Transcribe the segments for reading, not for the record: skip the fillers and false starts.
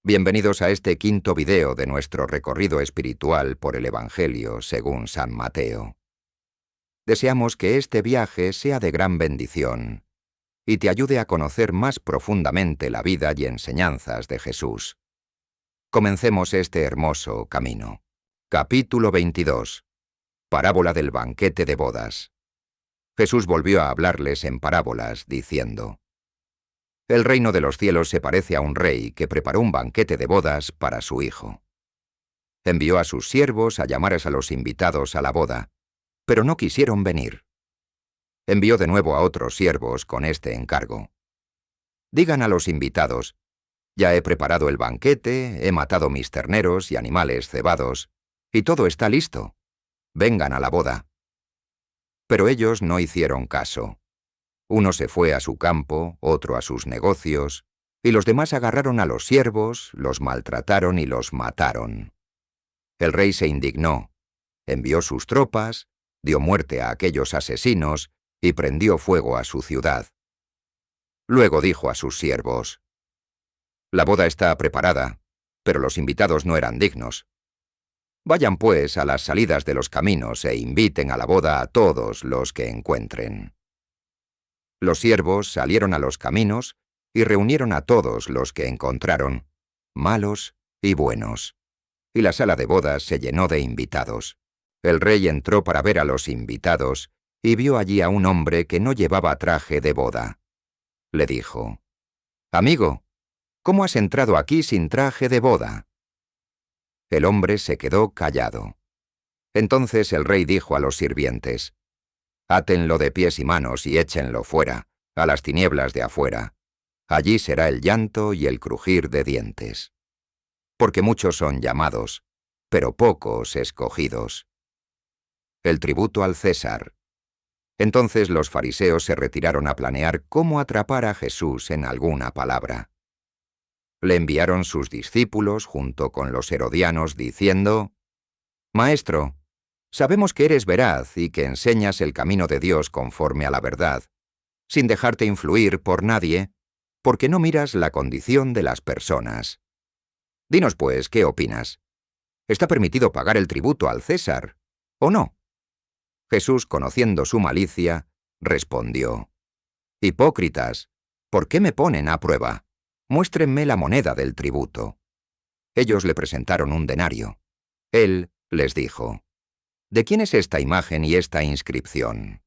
Bienvenidos a este quinto video de nuestro recorrido espiritual por el Evangelio según San Mateo. Deseamos que este viaje sea de gran bendición y te ayude a conocer más profundamente la vida y enseñanzas de Jesús. Comencemos este hermoso camino. Capítulo 22. Parábola del banquete de bodas. Jesús volvió a hablarles en parábolas, diciendo: El reino de los cielos se parece a un rey que preparó un banquete de bodas para su hijo. Envió a sus siervos a llamar a los invitados a la boda, pero no quisieron venir. Envió de nuevo a otros siervos con este encargo: Digan a los invitados: Ya he preparado el banquete, he matado mis terneros y animales cebados, y todo está listo. Vengan a la boda. Pero ellos no hicieron caso. Uno se fue a su campo, otro a sus negocios, y los demás agarraron a los siervos, los maltrataron y los mataron. El rey se indignó, envió sus tropas, dio muerte a aquellos asesinos y prendió fuego a su ciudad. Luego dijo a sus siervos: La boda está preparada, pero los invitados no eran dignos. Vayan pues a las salidas de los caminos e inviten a la boda a todos los que encuentren. Los siervos salieron a los caminos y reunieron a todos los que encontraron, malos y buenos, y la sala de bodas se llenó de invitados. El rey entró para ver a los invitados y vio allí a un hombre que no llevaba traje de boda. Le dijo: Amigo, ¿cómo has entrado aquí sin traje de boda? El hombre se quedó callado. Entonces el rey dijo a los sirvientes: Átenlo de pies y manos y échenlo fuera, a las tinieblas de afuera. Allí será el llanto y el crujir de dientes. Porque muchos son llamados, pero pocos escogidos. El tributo al César. Entonces los fariseos se retiraron a planear cómo atrapar a Jesús en alguna palabra. Le enviaron sus discípulos junto con los herodianos diciendo: Maestro, sabemos que eres veraz y que enseñas el camino de Dios conforme a la verdad, sin dejarte influir por nadie, porque no miras la condición de las personas. Dinos pues, ¿qué opinas? ¿Está permitido pagar el tributo al César, o no? Jesús, conociendo su malicia, respondió: Hipócritas, ¿por qué me ponen a prueba? Muéstrenme la moneda del tributo. Ellos le presentaron un denario. Él les dijo: ¿De quién es esta imagen y esta inscripción?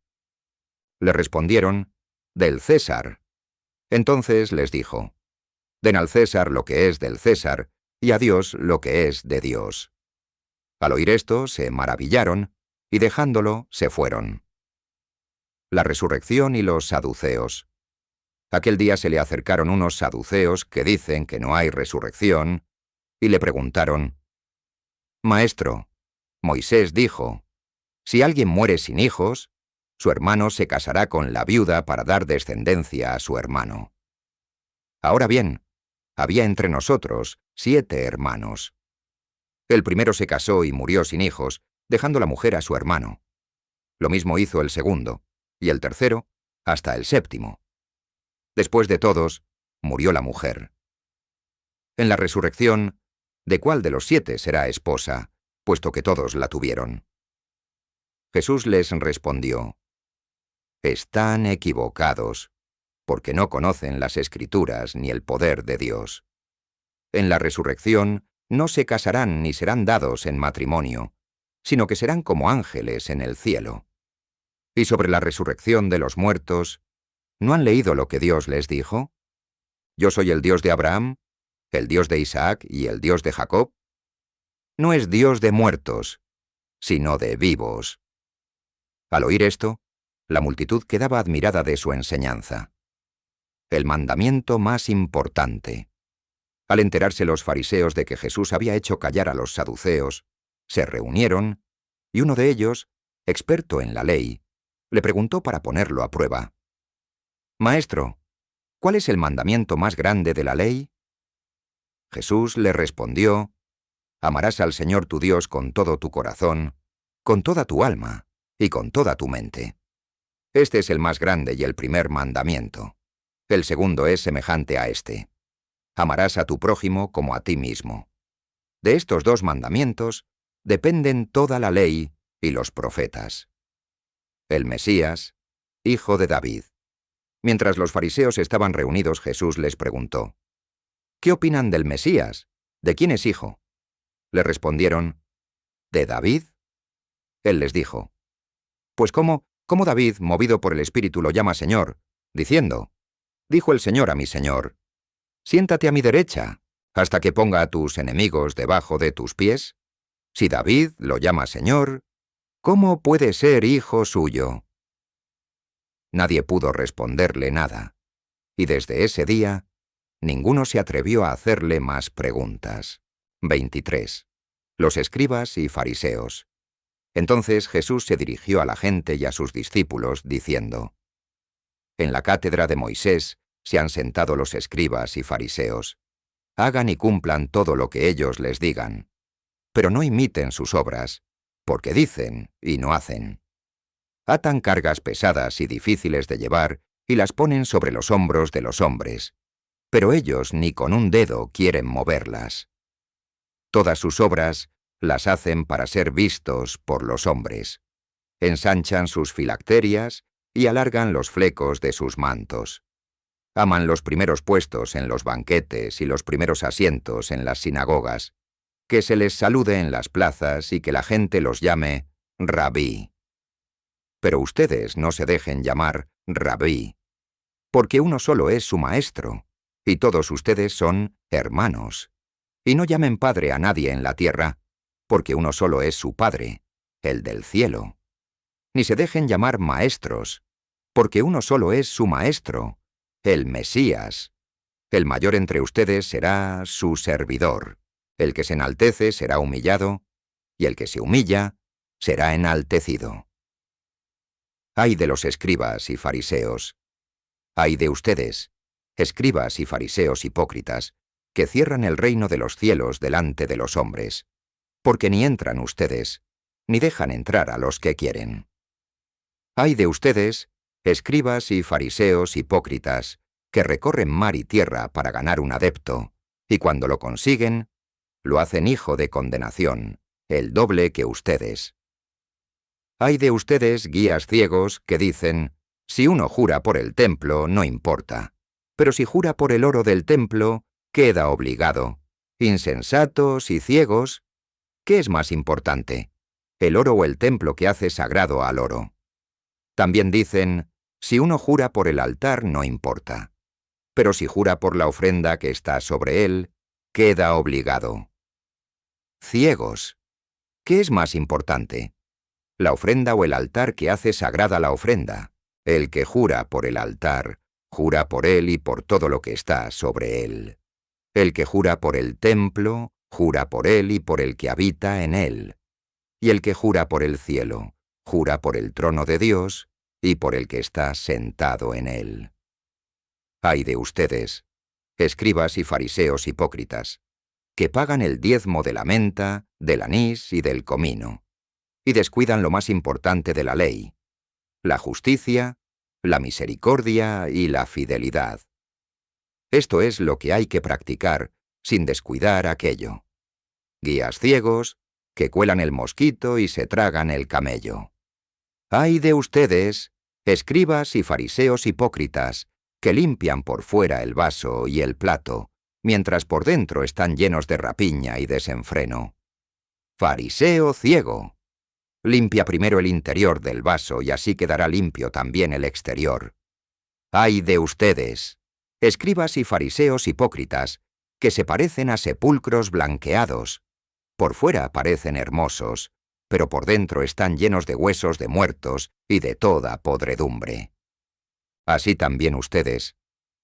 Le respondieron: Del César. Entonces les dijo: Den al César lo que es del César, y a Dios lo que es de Dios. Al oír esto, se maravillaron, y dejándolo, se fueron. La resurrección y los saduceos. Aquel día se le acercaron unos saduceos que dicen que no hay resurrección, y le preguntaron: Maestro, Moisés dijo: Si alguien muere sin hijos, su hermano se casará con la viuda para dar descendencia a su hermano. Ahora bien, había entre nosotros 7 hermanos. El primero se casó y murió sin hijos, dejando la mujer a su hermano. Lo mismo hizo el segundo, y el tercero, hasta el séptimo. Después de todos, murió la mujer. En la resurrección, ¿de cuál de los 7 será esposa, puesto que todos la tuvieron? Jesús les respondió: Están equivocados, porque no conocen las Escrituras ni el poder de Dios. En la resurrección no se casarán ni serán dados en matrimonio, sino que serán como ángeles en el cielo. Y sobre la resurrección de los muertos, ¿no han leído lo que Dios les dijo? Yo soy el Dios de Abraham, el Dios de Isaac y el Dios de Jacob. No es Dios de muertos, sino de vivos. Al oír esto, la multitud quedaba admirada de su enseñanza. El mandamiento más importante. Al enterarse los fariseos de que Jesús había hecho callar a los saduceos, se reunieron, y uno de ellos, experto en la ley, le preguntó para ponerlo a prueba: Maestro, ¿cuál es el mandamiento más grande de la ley? Jesús le respondió: Amarás al Señor tu Dios con todo tu corazón, con toda tu alma y con toda tu mente. Este es el más grande y el primer mandamiento. El segundo es semejante a este: Amarás a tu prójimo como a ti mismo. De estos 2 mandamientos dependen toda la ley y los profetas. El Mesías, hijo de David. Mientras los fariseos estaban reunidos, Jesús les preguntó: ¿Qué opinan del Mesías? ¿De quién es hijo? Le respondieron: ¿De David? Él les dijo: Pues ¿cómo David, movido por el Espíritu, lo llama Señor, diciendo: Dijo el Señor a mi Señor: Siéntate a mi derecha, hasta que ponga a tus enemigos debajo de tus pies? Si David lo llama Señor, ¿cómo puede ser hijo suyo? Nadie pudo responderle nada, y desde ese día, ninguno se atrevió a hacerle más preguntas. 23. Los escribas y fariseos. Entonces Jesús se dirigió a la gente y a sus discípulos, diciendo: En la cátedra de Moisés se han sentado los escribas y fariseos. Hagan y cumplan todo lo que ellos les digan, pero no imiten sus obras, porque dicen y no hacen. Atan cargas pesadas y difíciles de llevar y las ponen sobre los hombros de los hombres, pero ellos ni con un dedo quieren moverlas. Todas sus obras las hacen para ser vistos por los hombres. Ensanchan sus filacterias y alargan los flecos de sus mantos. Aman los primeros puestos en los banquetes y los primeros asientos en las sinagogas, que se les salude en las plazas y que la gente los llame Rabí. Pero ustedes no se dejen llamar Rabí, porque uno solo es su maestro, y todos ustedes son hermanos. Y no llamen padre a nadie en la tierra, porque uno solo es su Padre, el del cielo. Ni se dejen llamar maestros, porque uno solo es su maestro, el Mesías. El mayor entre ustedes será su servidor. El que se enaltece será humillado, y el que se humilla será enaltecido. Ay de los escribas y fariseos. Ay de ustedes, escribas y fariseos hipócritas, que cierran el reino de los cielos delante de los hombres, porque ni entran ustedes, ni dejan entrar a los que quieren. Ay de ustedes, escribas y fariseos hipócritas, que recorren mar y tierra para ganar un adepto, y cuando lo consiguen, lo hacen hijo de condenación, el doble que ustedes. Ay de ustedes, guías ciegos, que dicen: si uno jura por el templo, no importa, pero si jura por el oro del templo, queda obligado. Insensatos y ciegos, ¿qué es más importante, el oro o el templo que hace sagrado al oro? También dicen: si uno jura por el altar, no importa, pero si jura por la ofrenda que está sobre él, queda obligado. Ciegos, ¿qué es más importante, la ofrenda o el altar que hace sagrada la ofrenda? El que jura por el altar, jura por él y por todo lo que está sobre él. El que jura por el templo, jura por él y por el que habita en él. Y el que jura por el cielo, jura por el trono de Dios y por el que está sentado en él. Ay de ustedes, escribas y fariseos hipócritas, que pagan el diezmo de la menta, del anís y del comino, y descuidan lo más importante de la ley: la justicia, la misericordia y la fidelidad. Esto es lo que hay que practicar sin descuidar aquello. Guías ciegos, que cuelan el mosquito y se tragan el camello. ¡Ay de ustedes, escribas y fariseos hipócritas, que limpian por fuera el vaso y el plato, mientras por dentro están llenos de rapiña y desenfreno! ¡Fariseo ciego! Limpia primero el interior del vaso y así quedará limpio también el exterior. ¡Ay de ustedes, escribas y fariseos hipócritas, que se parecen a sepulcros blanqueados! Por fuera parecen hermosos, pero por dentro están llenos de huesos de muertos y de toda podredumbre. Así también ustedes,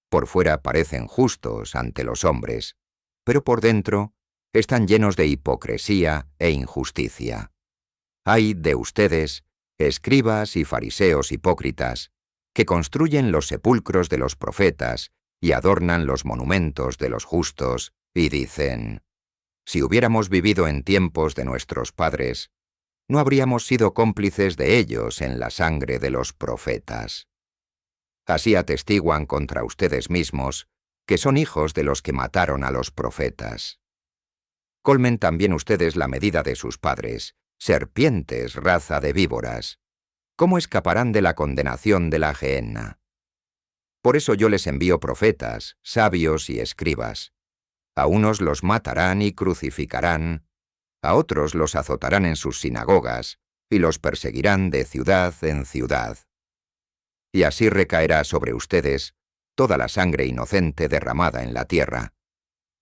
por fuera parecen justos ante los hombres, pero por dentro están llenos de hipocresía e injusticia. Ay de ustedes, escribas y fariseos hipócritas, que construyen los sepulcros de los profetas y adornan los monumentos de los justos, y dicen: si hubiéramos vivido en tiempos de nuestros padres, no habríamos sido cómplices de ellos en la sangre de los profetas. Así atestiguan contra ustedes mismos, que son hijos de los que mataron a los profetas. Colmen también ustedes la medida de sus padres, serpientes, raza de víboras. ¿Cómo escaparán de la condenación de la gehenna? Por eso yo les envío profetas, sabios y escribas. A unos los matarán y crucificarán, a otros los azotarán en sus sinagogas, y los perseguirán de ciudad en ciudad. Y así recaerá sobre ustedes toda la sangre inocente derramada en la tierra,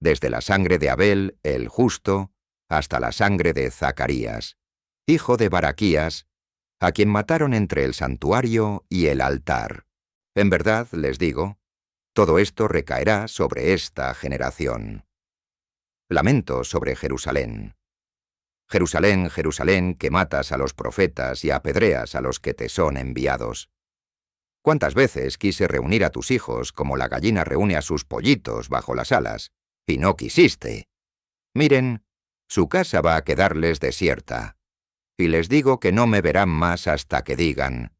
desde la sangre de Abel, el justo, hasta la sangre de Zacarías, hijo de Baraquías, a quien mataron entre el santuario y el altar. En verdad, les digo, todo esto recaerá sobre esta generación. Lamento sobre Jerusalén. Jerusalén, Jerusalén, que matas a los profetas y apedreas a los que te son enviados. ¿Cuántas veces quise reunir a tus hijos como la gallina reúne a sus pollitos bajo las alas, y no quisiste? Miren, su casa va a quedarles desierta, y les digo que no me verán más hasta que digan: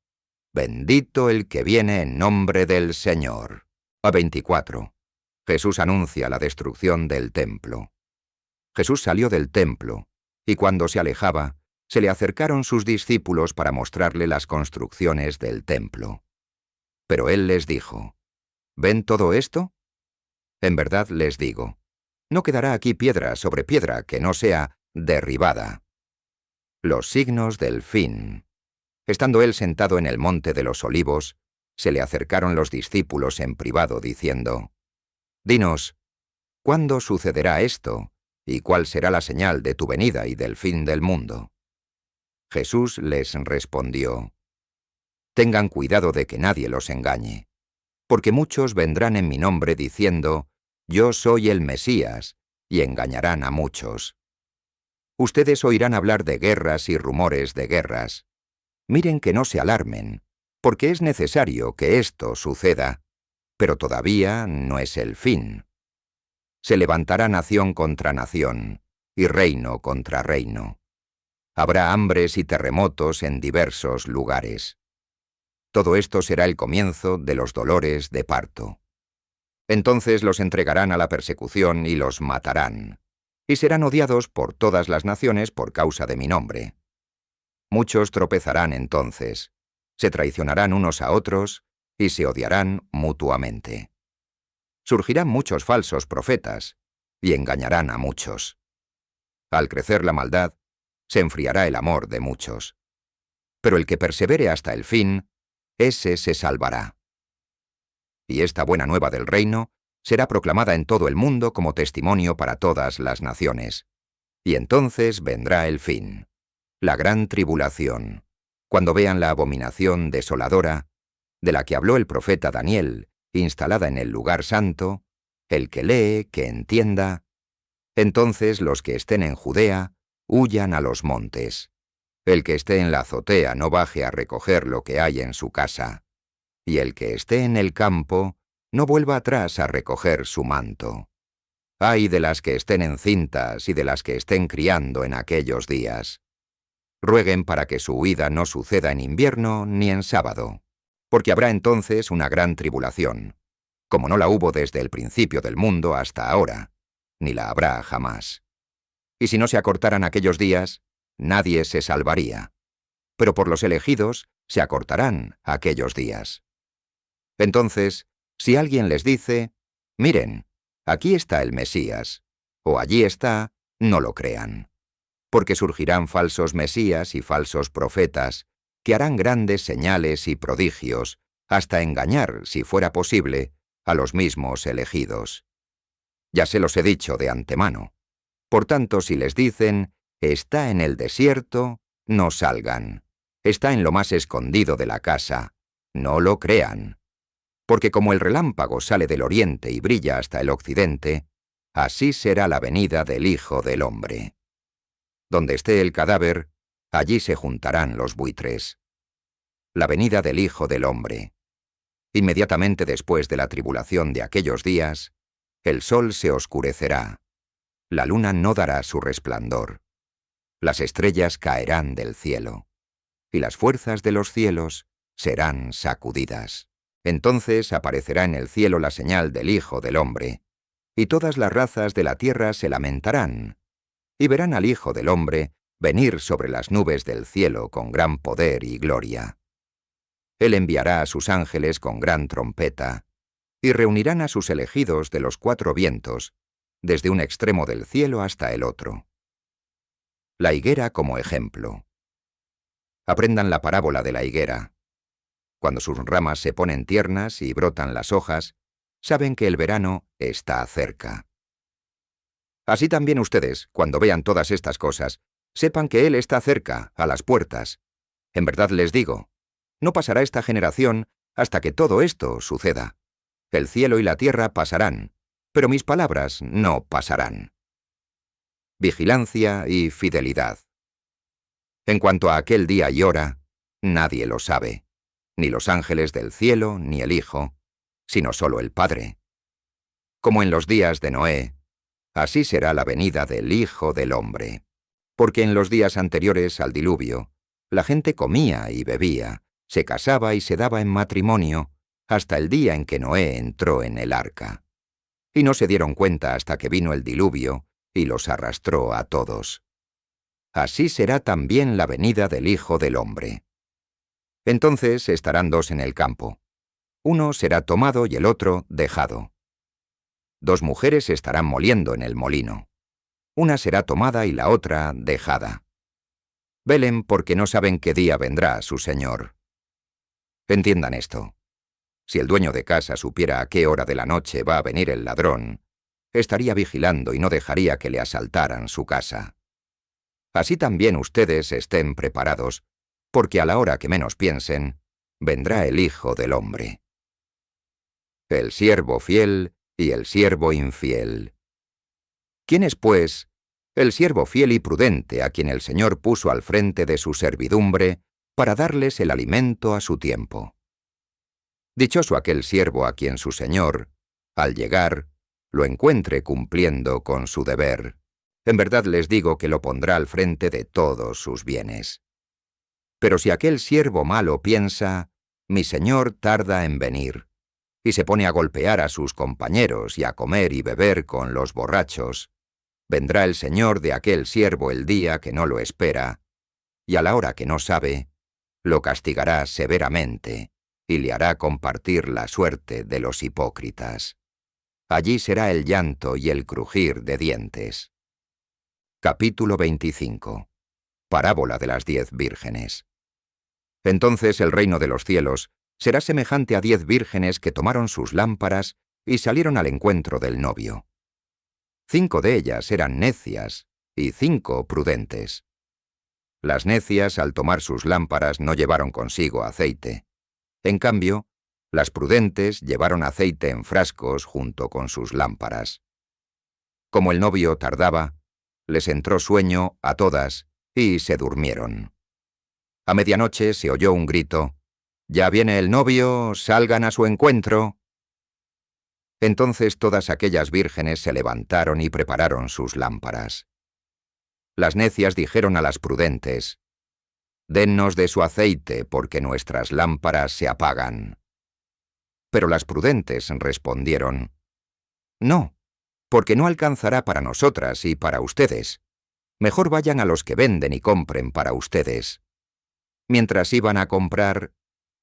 bendito el que viene en nombre del Señor. A 24. Jesús anuncia la destrucción del templo. Jesús salió del templo, y cuando se alejaba, se le acercaron sus discípulos para mostrarle las construcciones del templo. Pero él les dijo: ¿ven todo esto? En verdad les digo, no quedará aquí piedra sobre piedra que no sea derribada. Los signos del fin. Estando él sentado en el monte de los Olivos, se le acercaron los discípulos en privado diciendo: dinos, ¿cuándo sucederá esto? ¿Y cuál será la señal de tu venida y del fin del mundo? Jesús les respondió: tengan cuidado de que nadie los engañe, porque muchos vendrán en mi nombre diciendo: yo soy el Mesías, y engañarán a muchos. Ustedes oirán hablar de guerras y rumores de guerras. Miren que no se alarmen, porque es necesario que esto suceda, pero todavía no es el fin. Se levantará nación contra nación, y reino contra reino. Habrá hambres y terremotos en diversos lugares. Todo esto será el comienzo de los dolores de parto. Entonces los entregarán a la persecución y los matarán, y serán odiados por todas las naciones por causa de mi nombre. Muchos tropezarán entonces, se traicionarán unos a otros y se odiarán mutuamente. Surgirán muchos falsos profetas y engañarán a muchos. Al crecer la maldad, se enfriará el amor de muchos. Pero el que persevere hasta el fin, ese se salvará. Y esta buena nueva del reino será proclamada en todo el mundo como testimonio para todas las naciones. Y entonces vendrá el fin, la gran tribulación, cuando vean la abominación desoladora, de la que habló el profeta Daniel, instalada en el lugar santo. El que lee, que entienda. Entonces los que estén en Judea, huyan a los montes. El que esté en la azotea no baje a recoger lo que hay en su casa, y el que esté en el campo no vuelva atrás a recoger su manto. Ay de las que estén encintas y de las que estén criando en aquellos días. Rueguen para que su huida no suceda en invierno ni en sábado, porque habrá entonces una gran tribulación, como no la hubo desde el principio del mundo hasta ahora, ni la habrá jamás. Y si no se acortaran aquellos días, nadie se salvaría, pero por los elegidos se acortarán aquellos días. Entonces, si alguien les dice: miren, aquí está el Mesías, o allí está, no lo crean, porque surgirán falsos mesías y falsos profetas, que harán grandes señales y prodigios, hasta engañar, si fuera posible, a los mismos elegidos. Ya se los he dicho de antemano. Por tanto, si les dicen: está en el desierto, no salgan. Está en lo más escondido de la casa, no lo crean. Porque como el relámpago sale del oriente y brilla hasta el occidente, así será la venida del Hijo del Hombre. Donde esté el cadáver, allí se juntarán los buitres. La venida del Hijo del Hombre. Inmediatamente después de la tribulación de aquellos días, el sol se oscurecerá, la luna no dará su resplandor, las estrellas caerán del cielo, y las fuerzas de los cielos serán sacudidas. Entonces aparecerá en el cielo la señal del Hijo del Hombre, y todas las razas de la tierra se lamentarán, y verán al Hijo del Hombre venir sobre las nubes del cielo con gran poder y gloria. Él enviará a sus ángeles con gran trompeta, y reunirán a sus elegidos de los 4 vientos, desde un extremo del cielo hasta el otro. La higuera como ejemplo. Aprendan la parábola de la higuera. Cuando sus ramas se ponen tiernas y brotan las hojas, saben que el verano está cerca. Así también ustedes, cuando vean todas estas cosas, sepan que Él está cerca, a las puertas. En verdad les digo, no pasará esta generación hasta que todo esto suceda. El cielo y la tierra pasarán, pero mis palabras no pasarán. Vigilancia y fidelidad. En cuanto a aquel día y hora, nadie lo sabe, ni los ángeles del cielo ni el Hijo, sino solo el Padre. Como en los días de Noé, así será la venida del Hijo del Hombre. Porque en los días anteriores al diluvio, la gente comía y bebía, se casaba y se daba en matrimonio, hasta el día en que Noé entró en el arca. Y no se dieron cuenta hasta que vino el diluvio y los arrastró a todos. Así será también la venida del Hijo del Hombre. Entonces estarán 2 en el campo. Uno será tomado y el otro dejado. 2 mujeres estarán moliendo en el molino. Una será tomada y la otra dejada. Velen porque no saben qué día vendrá su señor. Entiendan esto. Si el dueño de casa supiera a qué hora de la noche va a venir el ladrón, estaría vigilando y no dejaría que le asaltaran su casa. Así también ustedes estén preparados, porque a la hora que menos piensen, vendrá el Hijo del Hombre. El siervo fiel y el siervo infiel. ¿Quién es, pues, el siervo fiel y prudente a quien el Señor puso al frente de su servidumbre para darles el alimento a su tiempo? Dichoso aquel siervo a quien su Señor, al llegar, lo encuentre cumpliendo con su deber. En verdad les digo que lo pondrá al frente de todos sus bienes. Pero si aquel siervo malo piensa, mi Señor tarda en venir, y se pone a golpear a sus compañeros y a comer y beber con los borrachos, vendrá el Señor de aquel siervo el día que no lo espera, y a la hora que no sabe, lo castigará severamente y le hará compartir la suerte de los hipócritas. Allí será el llanto y el crujir de dientes. Capítulo 25. Parábola de las 10 vírgenes. Entonces el reino de los cielos será semejante a 10 vírgenes que tomaron sus lámparas y salieron al encuentro del novio. 5 de ellas eran necias y 5 prudentes. Las necias, al tomar sus lámparas, no llevaron consigo aceite. En cambio, las prudentes llevaron aceite en frascos junto con sus lámparas. Como el novio tardaba, les entró sueño a todas y se durmieron. A medianoche se oyó un grito: «¡Ya viene el novio! ¡Salgan a su encuentro!». Entonces todas aquellas vírgenes se levantaron y prepararon sus lámparas. Las necias dijeron a las prudentes: «Dennos de su aceite, porque nuestras lámparas se apagan». Pero las prudentes respondieron: «No, porque no alcanzará para nosotras y para ustedes. Mejor vayan a los que venden y compren para ustedes». Mientras iban a comprar,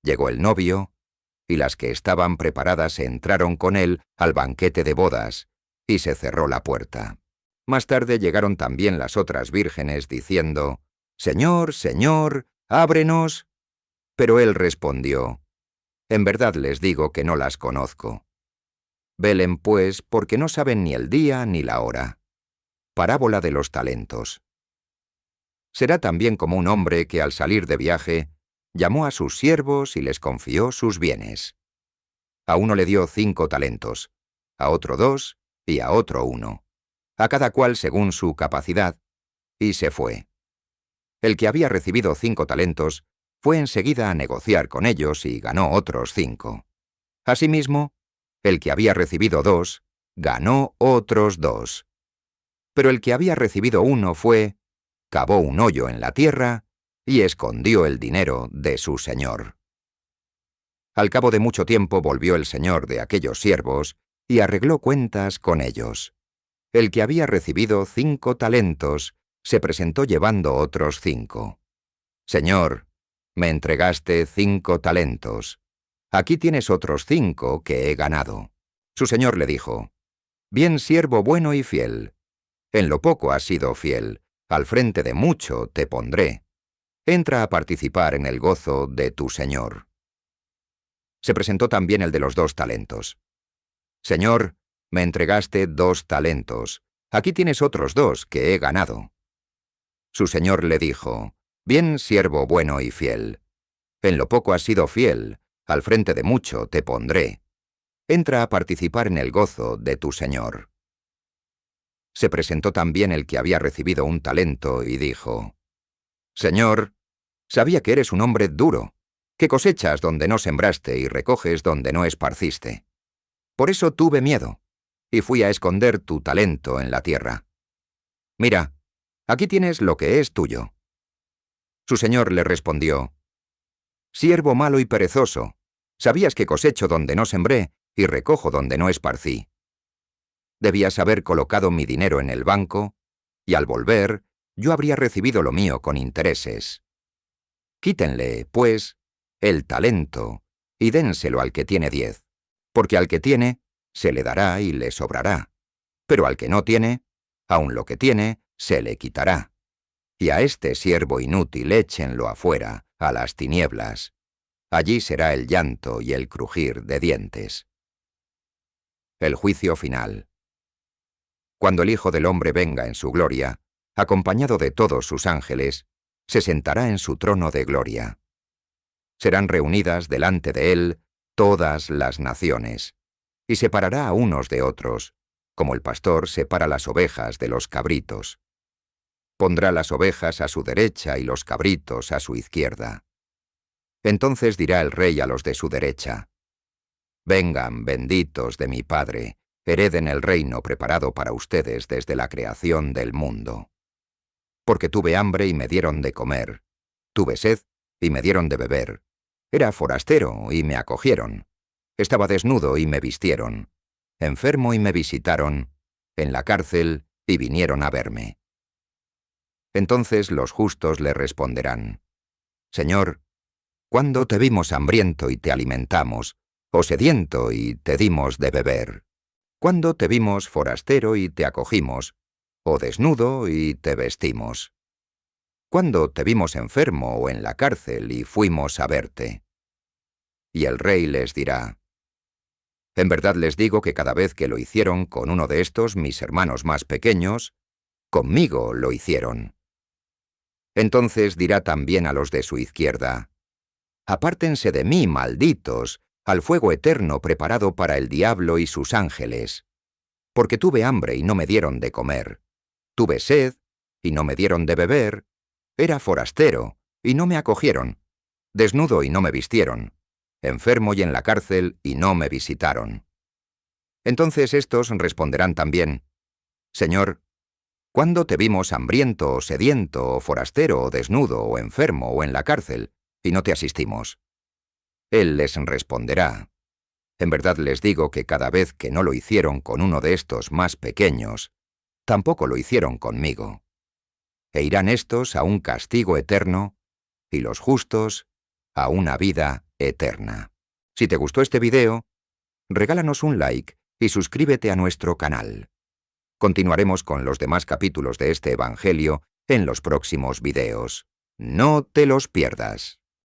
llegó el novio, y las que estaban preparadas entraron con él al banquete de bodas, y se cerró la puerta. Más tarde llegaron también las otras vírgenes diciendo: «Señor, Señor, ábrenos». Pero él respondió: «En verdad les digo que no las conozco». Velen, pues, porque no saben ni el día ni la hora. Parábola de los talentos. Será también como un hombre que al salir de viaje llamó a sus siervos y les confió sus bienes. A uno le dio 5 talentos, a otro 2 y a otro 1, a cada cual según su capacidad, y se fue. El que había recibido 5 talentos fue enseguida a negociar con ellos y ganó otros 5. Asimismo, el que había recibido 2 ganó otros 2. Pero el que había recibido 1 fue, cavó un hoyo en la tierra y escondió el dinero de su señor. Al cabo de mucho tiempo volvió el señor de aquellos siervos y arregló cuentas con ellos. El que había recibido 5 talentos se presentó llevando otros 5. Señor, me entregaste 5 talentos. Aquí tienes otros 5 que he ganado. Su señor le dijo: Bien, siervo bueno y fiel. En lo poco has sido fiel, al frente de mucho te pondré. Entra a participar en el gozo de tu señor. Se presentó también el de los 2 talentos. Señor, me entregaste 2 talentos. Aquí tienes otros 2 que he ganado. Su señor le dijo: Bien, siervo bueno y fiel. En lo poco has sido fiel, al frente de mucho te pondré. Entra a participar en el gozo de tu señor. Se presentó también el que había recibido 1 talento y dijo: Señor, sabía que eres un hombre duro, que cosechas donde no sembraste y recoges donde no esparciste. Por eso tuve miedo, y fui a esconder tu talento en la tierra. Mira, aquí tienes lo que es tuyo. Su señor le respondió: Siervo malo y perezoso, sabías que cosecho donde no sembré y recojo donde no esparcí. Debías haber colocado mi dinero en el banco, y al volver, yo habría recibido lo mío con intereses. Quítenle, pues, el talento, y dénselo al que tiene 10, porque al que tiene, se le dará y le sobrará, pero al que no tiene, aun lo que tiene, se le quitará. Y a este siervo inútil échenlo afuera, a las tinieblas. Allí será el llanto y el crujir de dientes. El juicio final. Cuando el Hijo del Hombre venga en su gloria, acompañado de todos sus ángeles, se sentará en su trono de gloria. Serán reunidas delante de él todas las naciones, y separará a unos de otros, como el pastor separa las ovejas de los cabritos. Pondrá las ovejas a su derecha y los cabritos a su izquierda. Entonces dirá el rey a los de su derecha: Vengan, benditos de mi Padre, hereden el reino preparado para ustedes desde la creación del mundo. Porque tuve hambre y me dieron de comer, tuve sed y me dieron de beber, era forastero y me acogieron, estaba desnudo y me vistieron, enfermo y me visitaron, en la cárcel y vinieron a verme. Entonces los justos le responderán: Señor, ¿cuándo te vimos hambriento y te alimentamos, o sediento y te dimos de beber? ¿Cuándo te vimos forastero y te acogimos, o desnudo y te vestimos? ¿Cuándo te vimos enfermo o en la cárcel y fuimos a verte? Y el rey les dirá: En verdad les digo que cada vez que lo hicieron con uno de estos mis hermanos más pequeños, conmigo lo hicieron. Entonces dirá también a los de su izquierda: Apártense de mí, malditos, al fuego eterno preparado para el diablo y sus ángeles. Porque tuve hambre y no me dieron de comer, tuve sed y no me dieron de beber, era forastero y no me acogieron, desnudo y no me vistieron, enfermo y en la cárcel y no me visitaron. Entonces estos responderán también: Señor, ¿cuándo te vimos hambriento o sediento o forastero o desnudo o enfermo o en la cárcel y no te asistimos? Él les responderá: En verdad les digo que cada vez que no lo hicieron con uno de estos más pequeños, tampoco lo hicieron conmigo. E irán estos a un castigo eterno y los justos a una vida eterna. Si te gustó este video, regálanos un like y suscríbete a nuestro canal. Continuaremos con los demás capítulos de este Evangelio en los próximos videos. No te los pierdas.